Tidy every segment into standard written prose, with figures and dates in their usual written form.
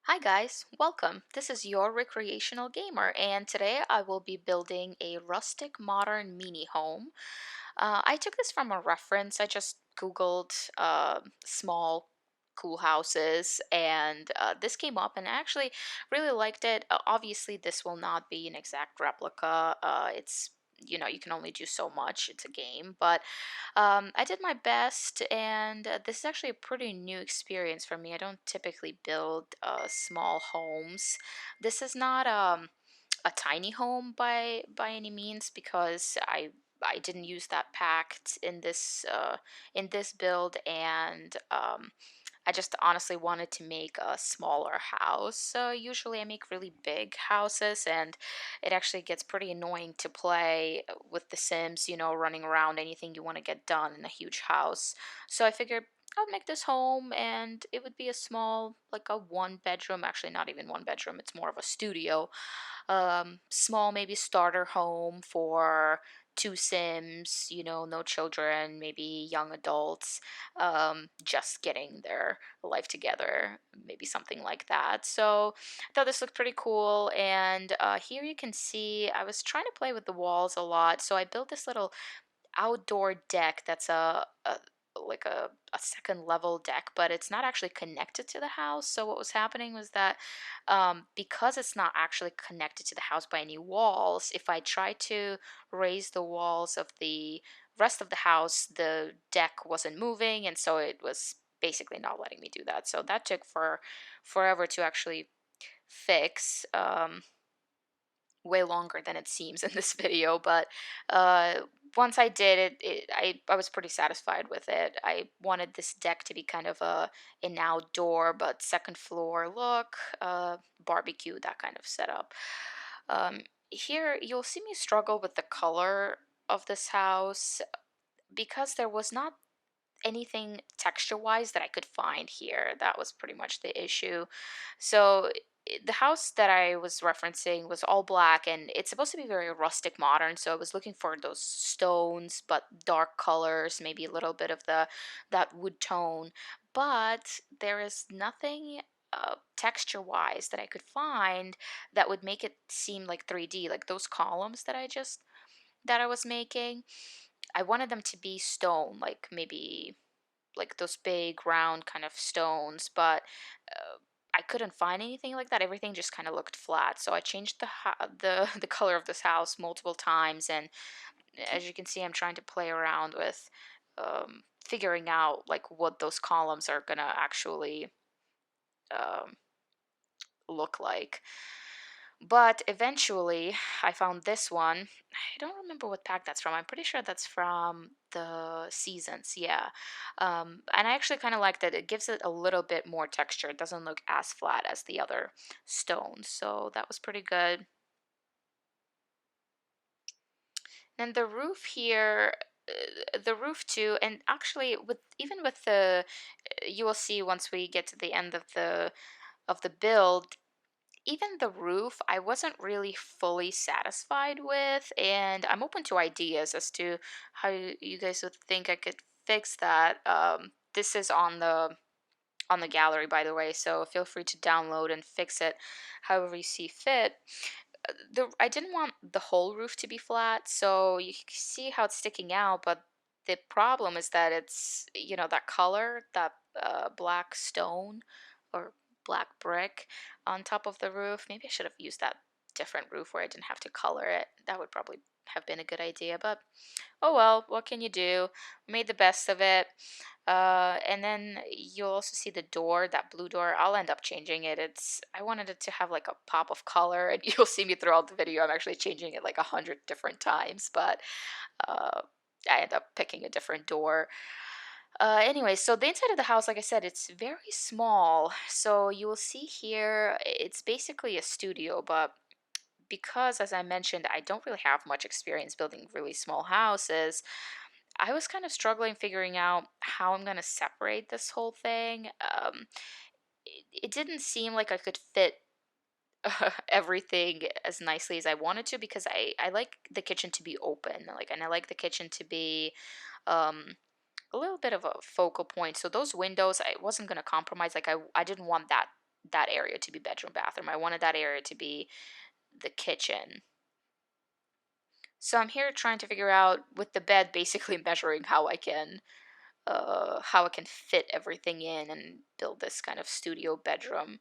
Hi guys, welcome. This is your recreational gamer, and today I will be building a rustic modern mini home. I took this from a reference. I just Googled small cool houses, and this came up, and I actually really liked it. Obviously, this will not be an exact replica. It's you can only do so much. It's a game, but I did my best, and this is actually a pretty new experience for me. I don't typically build small homes. This is not a tiny home by any means because I didn't use that packed in this build, and I just honestly wanted to make a smaller house. So usually I make really big houses, and it actually gets pretty annoying to play with The Sims, running around anything you want to get done in a huge house. So I figured I'd make this home, and it would be a small, like a one bedroom, actually not even one bedroom, it's more of a studio, small maybe starter home for two Sims, no children, maybe young adults, just getting their life together, maybe something like that. So I thought this looked pretty cool. And here you can see I was trying to play with the walls a lot. So I built this little outdoor deck that's a second level deck, but it's not actually connected to the house. So what was happening was that because it's not actually connected to the house by any walls, if I try to raise the walls of the rest of the house, the deck wasn't moving, and so it was basically not letting me do that. So that took forever to actually fix. Way longer than it seems in this video, but uh, once I did it, I was pretty satisfied with it. I wanted this deck to be kind of an outdoor but second floor look, barbecue, that kind of setup. Here you'll see me struggle with the color of this house because there was not anything texture wise that I could find here. That was pretty much the issue. So the house that I was referencing was all black, and it's supposed to be very rustic modern. So I was looking for those stones but dark colors, maybe a little bit of the that wood tone. But there is nothing texture wise that I could find that would make it seem like 3D, like those columns that I was making. I wanted them to be stone, like maybe like those big round kind of stones, but uh, I couldn't find anything like that. Everything just kind of looked flat. So I changed the the color of this house multiple times, and as you can see, I'm trying to play around with figuring out like what those columns are gonna actually um, look like. But eventually, I found this one. I don't remember what pack that's from. I'm pretty sure that's from the Seasons, yeah. And I actually kind of like that. It gives it a little bit more texture. It doesn't look as flat as the other stones. So that was pretty good. And the roof here, the roof too, and actually with even with the, you will see once we get to the end of the build, even the roof, I wasn't really fully satisfied with, and I'm open to ideas as to how you guys would think I could fix that. This is on the gallery, by the way, so feel free to download and fix it however you see fit. I didn't want the whole roof to be flat, so you can see how it's sticking out, but the problem is that it's, that color, that black stone or black brick on top of the roof. Maybe I should have used that different roof where I didn't have to color it. That would probably have been a good idea, but oh well, what can you do? Made the best of it. And then you'll also see the door, that blue door. I'll end up changing it. I wanted it to have like a pop of color, and you'll see me throughout the video. I'm actually changing it like 100 different times, but uh, I end up picking a different door. Anyway, so the inside of the house, like I said, it's very small. So you will see here, it's basically a studio, but because, as I mentioned, I don't really have much experience building really small houses, I was kind of struggling figuring out how I'm going to separate this whole thing. It didn't seem like I could fit everything as nicely as I wanted to because I like the kitchen to be open, like, and I like the kitchen to be um, a little bit of a focal point. So those windows, I wasn't going to compromise. Like I didn't want that that area to be bedroom bathroom. I wanted that area to be the kitchen. So I'm here trying to figure out with the bed basically measuring how I can fit everything in and build this kind of studio bedroom.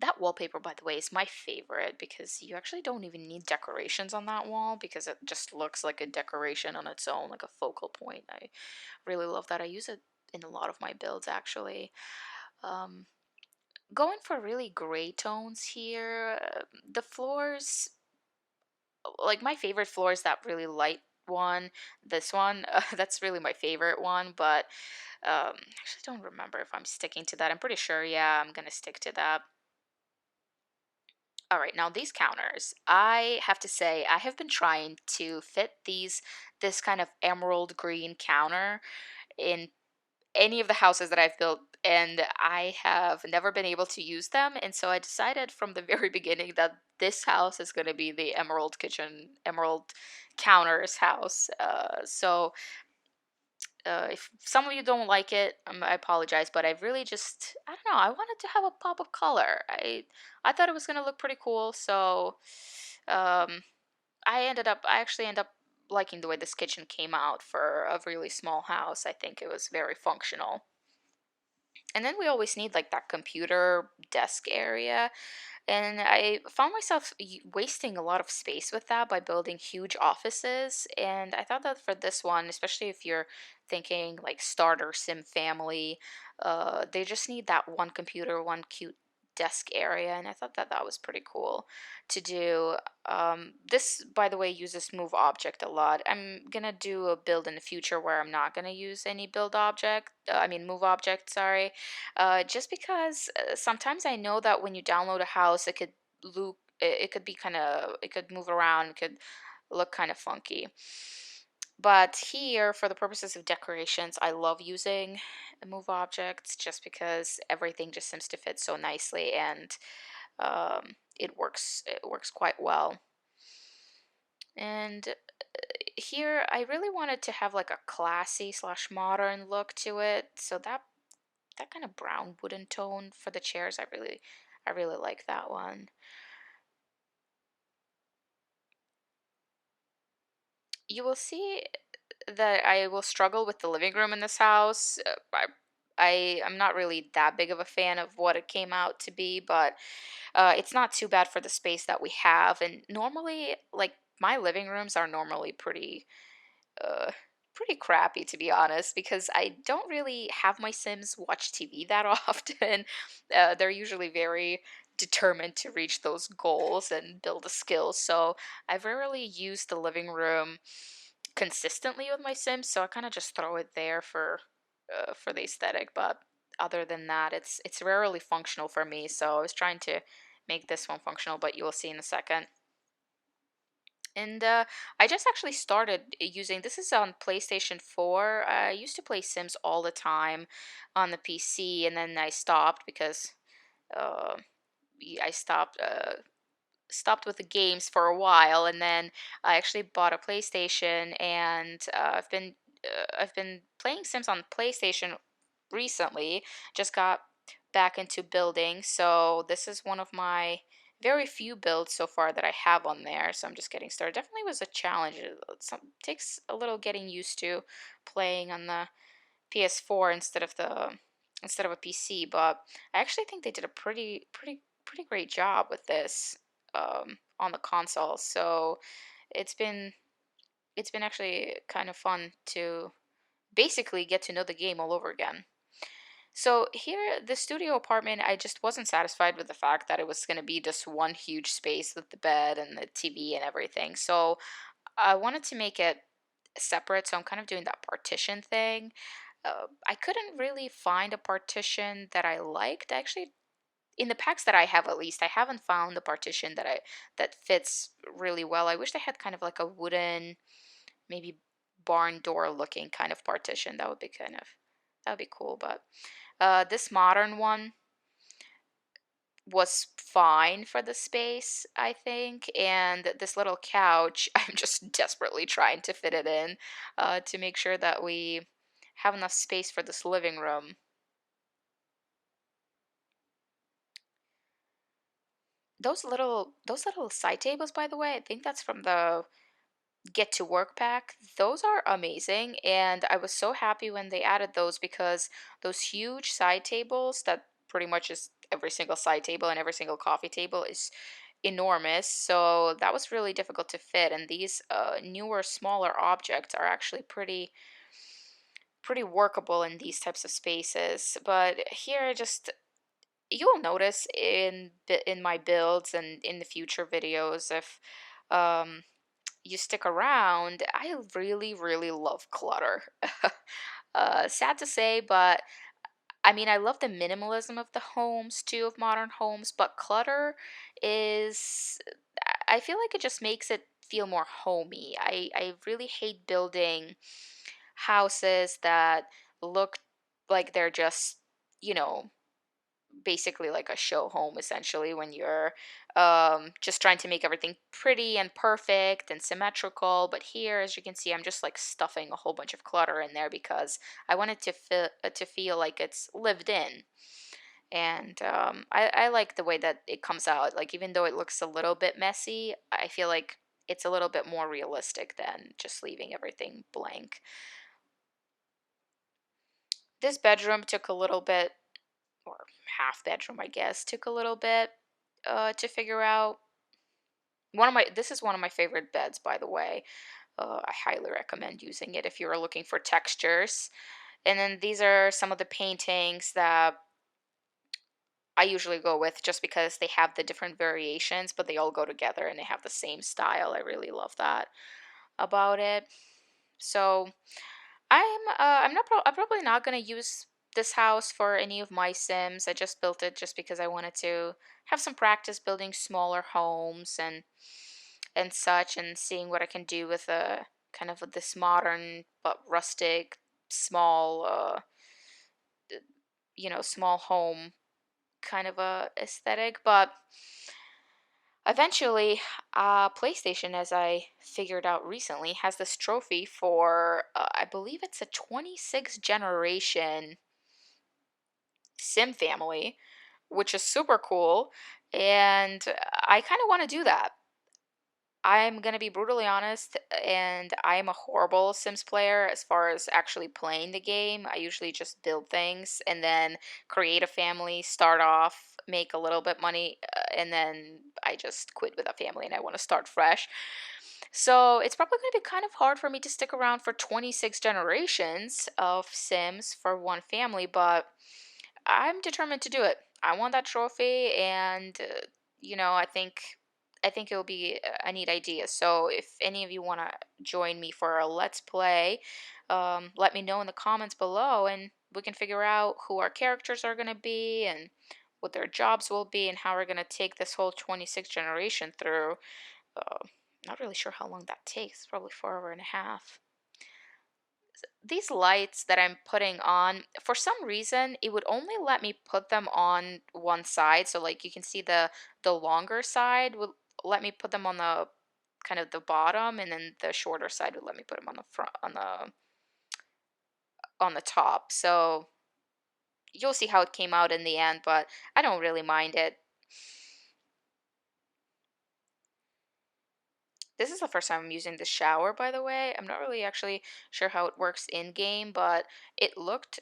That wallpaper, by the way, is my favorite because you actually don't even need decorations on that wall because it just looks like a decoration on its own, like a focal point. I really love that. I use it in a lot of my builds actually. Um, Going for really gray tones here. The floors, like my favorite floor is that really light one. This one, that's really my favorite one, but actually don't remember if I'm sticking to that. I'm pretty sure, yeah, I'm gonna stick to that. All right, now these counters, I have to say, I have been trying to fit this kind of emerald green counter in any of the houses that I've built, and I have never been able to use them. And so I decided from the very beginning that this house is going to be the emerald kitchen, emerald counters house. If some of you don't like it, I apologize, but I really just, I don't know, I wanted to have a pop of color. I thought it was gonna look pretty cool, so um, I actually end up liking the way this kitchen came out for a really small house. I think it was very functional. And then we always need like that computer desk area. And I found myself wasting a lot of space with that by building huge offices. And I thought that for this one, especially if you're thinking like starter sim family, they just need that one computer, one cute desk area. And I thought that that was pretty cool to do. This, by the way, uses move object a lot. I'm gonna do a build in the future where I'm not gonna use any build object. I mean, move object, sorry, just because sometimes I know that when you download a house, it could look, it could be kind of, it could move around, it could look kind of funky. But here, for the purposes of decorations, I love using move objects just because everything just seems to fit so nicely and it works quite well. And here, I really wanted to have like a classy slash modern look to it, so that kind of brown wooden tone for the chairs. I really like that one. You will see that I will struggle with the living room in this house. I'm not really that big of a fan of what it came out to be, but it's not too bad for the space that we have. And normally, like my living rooms are normally uh, pretty crappy to be honest, because I don't really have my Sims watch TV that often. They're usually very determined to reach those goals and build the skills. So I've rarely used the living room consistently with my Sims. So I kind of just throw it there for the aesthetic. But other than that, it's rarely functional for me. So I was trying to make this one functional, but you will see in a second. And I just actually started using this is on PlayStation 4. I used to play Sims all the time on the PC, and then I stopped because uh, I stopped with the games for a while, and then I actually bought a PlayStation, and I've been playing Sims on PlayStation recently. Just got back into building, so this is one of my very few builds so far that I have on there. So I'm just getting started. Definitely was a challenge. Takes a little getting used to playing on the PS4 instead of a PC, but I actually think they did a pretty great job with this on the console. So it's been it's been actually kind of fun to basically get to know the game all over again. So here, the studio apartment, I just wasn't satisfied with the fact that it was going to be just one huge space with the bed and the TV and everything. So I wanted to make it separate. So I'm kind of doing that partition thing. I couldn't really find a partition that I liked. Actually, in the packs that I have, at least, I haven't found the partition that fits really well. I wish they had kind of like a wooden, maybe barn door looking kind of partition. That would be cool. But this modern one was fine for the space, I think. And this little couch, I'm just desperately trying to fit it in to make sure that we have enough space for this living room. those little side tables, by the way, I think that's from the Get to Work pack. Those are amazing, and I was so happy when they added those because those huge side tables that pretty much is every single side table and every single coffee table is enormous. So that was really difficult to fit, and these newer, smaller objects are actually pretty workable in these types of spaces. But here, just you'll notice in my builds and in the future videos if um, you stick around, I really, really love clutter. Sad to say, but I mean, I love the minimalism of the homes too, of modern homes, but clutter is, I feel like it just makes it feel more homey. I really hate building houses that look like they're just, you know, basically like a show home essentially when you're just trying to make everything pretty and perfect and symmetrical. But here, as you can see, I'm just like stuffing a whole bunch of clutter in there because I want it to feel like it's lived in. And I like the way that it comes out. Like, even though it looks a little bit messy, I feel like it's a little bit more realistic than just leaving everything blank. This bedroom took a little bit, or half bedroom, I guess, took a little bit to figure out. This is one of my favorite beds, by the way. I highly recommend using it if you're looking for textures. And then these are some of the paintings that I usually go with just because they have the different variations, but they all go together and they have the same style. I really love that about it. So I'm probably not gonna use this house for any of my Sims. I just built it just because I wanted to have some practice building smaller homes and such, and seeing what I can do with a kind of this modern but rustic small small home kind of a aesthetic. But eventually, PlayStation, as I figured out recently, has this trophy for, I believe it's a 26 generation Sim family, which is super cool. And I kind of want to do that. I'm going to be brutally honest, and I am a horrible Sims player as far as actually playing the game. I usually just build things and then create a family, start off, make a little bit money, and then I just quit with a family and I want to start fresh. So it's probably going to be kind of hard for me to stick around for 26 generations of Sims for one family, but I'm determined to do it. I want that trophy, and I think it will be a neat idea. So if any of you want to join me for a let's play, let me know in the comments below, and we can figure out who our characters are going to be and what their jobs will be and how we're going to take this whole 26 generation through. Uh, Not really sure how long that takes. Probably 4 hours and a half. These lights that I'm putting on, for some reason, it would only let me put them on one side. So like you can see the longer side would let me put them on the kind of the bottom, and then the shorter side would let me put them on the front on the top. So you'll see how it came out in the end, but I don't really mind it. This is the first time I'm using the shower, by the way. I'm not really actually sure how it works in game, but it looked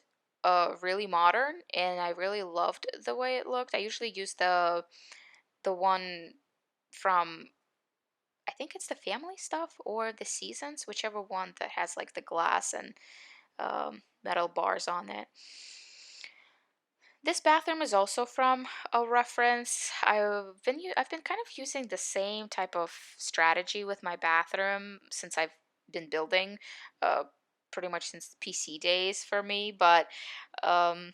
really modern, and I really loved the way it looked. I usually use the one from, I think it's the family stuff or the seasons, whichever one that has like the glass and metal bars on it. This bathroom is also from a reference. I've been kind of using the same type of strategy with my bathroom since I've been building, uh, pretty much since PC days for me. But um,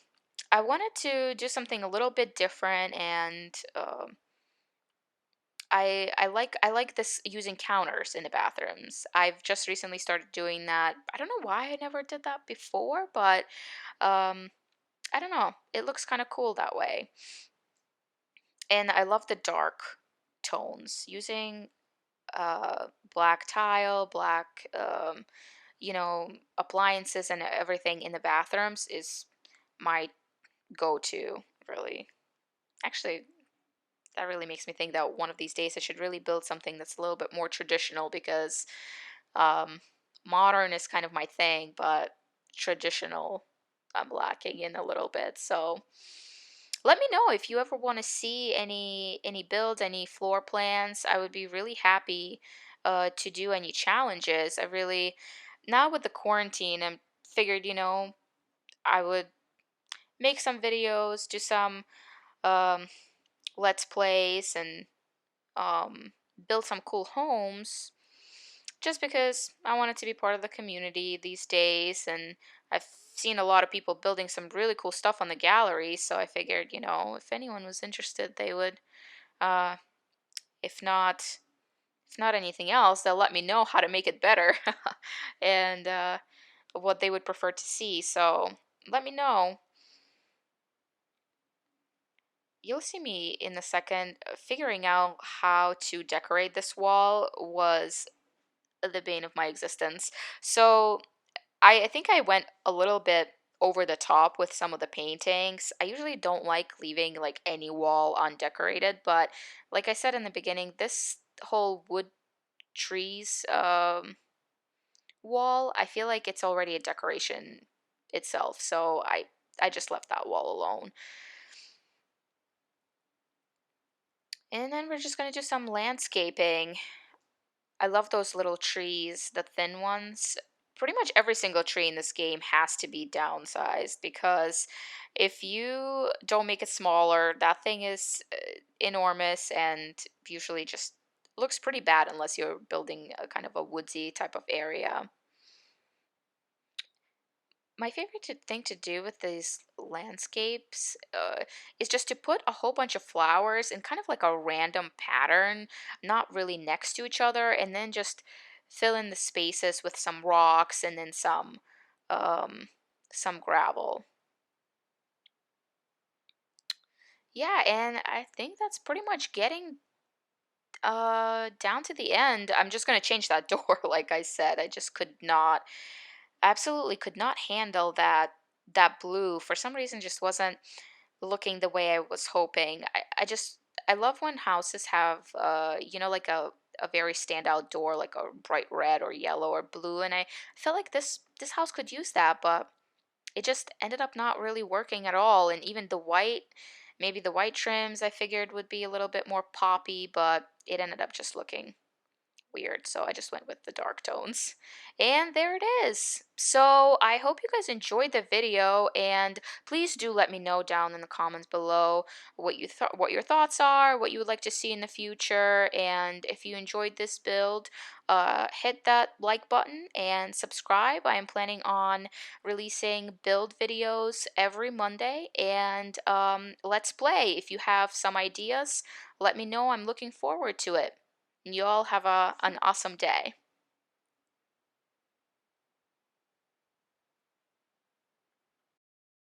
I wanted to do something a little bit different, and I like this using counters in the bathrooms. I've just recently started doing that. I don't know why I never did that before, but um, I don't know. It looks kind of cool that way. And I love the dark tones. Using black tile, black you know, appliances and everything in the bathrooms is my go-to, really. Actually, that really makes me think that one of these days I should really build something that's a little bit more traditional because um, modern is kind of my thing, but traditional I'm lacking in a little bit. So let me know if you ever want to see any builds, any floor plans. I would be really happy to do any challenges. I really now with the quarantine, I figured I would make some videos, do some um, let's plays, and um, build some cool homes just because I wanted to be part of the community these days. And I've seen a lot of people building some really cool stuff on the gallery. So I figured, if anyone was interested, they would, uh, if not, if not anything else, they'll let me know how to make it better and what they would prefer to see. So let me know. You'll see me in a second. Figuring out how to decorate this wall was the bane of my existence. So I think I went a little bit over the top with some of the paintings. I usually don't like leaving like any wall undecorated, but like I said in the beginning, this whole wood trees wall, I feel like it's already a decoration itself. So I just left that wall alone. And then we're just going to do some landscaping. I love those little trees, the thin ones. Pretty much every single tree in this game has to be downsized because if you don't make it smaller, that thing is enormous and usually just looks pretty bad unless you're building a kind of a woodsy type of area. My favorite thing to do with these landscapes is just to put a whole bunch of flowers in kind of like a random pattern, not really next to each other, and then just fill in the spaces with some rocks and then um, some gravel. Yeah, and I think that's pretty much getting down to the end. I'm just gonna change that door, like I said. I just could not, absolutely could not handle that blue. For some reason, just wasn't looking the way I was hoping. I love when houses have like a very standout door, like a bright red or yellow or blue, and I felt like this house could use that, but it just ended up not really working at all. And even the white, maybe the white trims I figured would be a little bit more poppy, but it ended up just looking weird, so I just went with the dark tones. And there it is. So I hope you guys enjoyed the video, and please do let me know down in the comments below what you thought, what your thoughts are, what you would like to see in the future, and if you enjoyed this build, hit that like button and subscribe. I am planning on releasing build videos every Monday, and let's play. If you have some ideas, let me know. I'm looking forward to it. You all have an awesome day.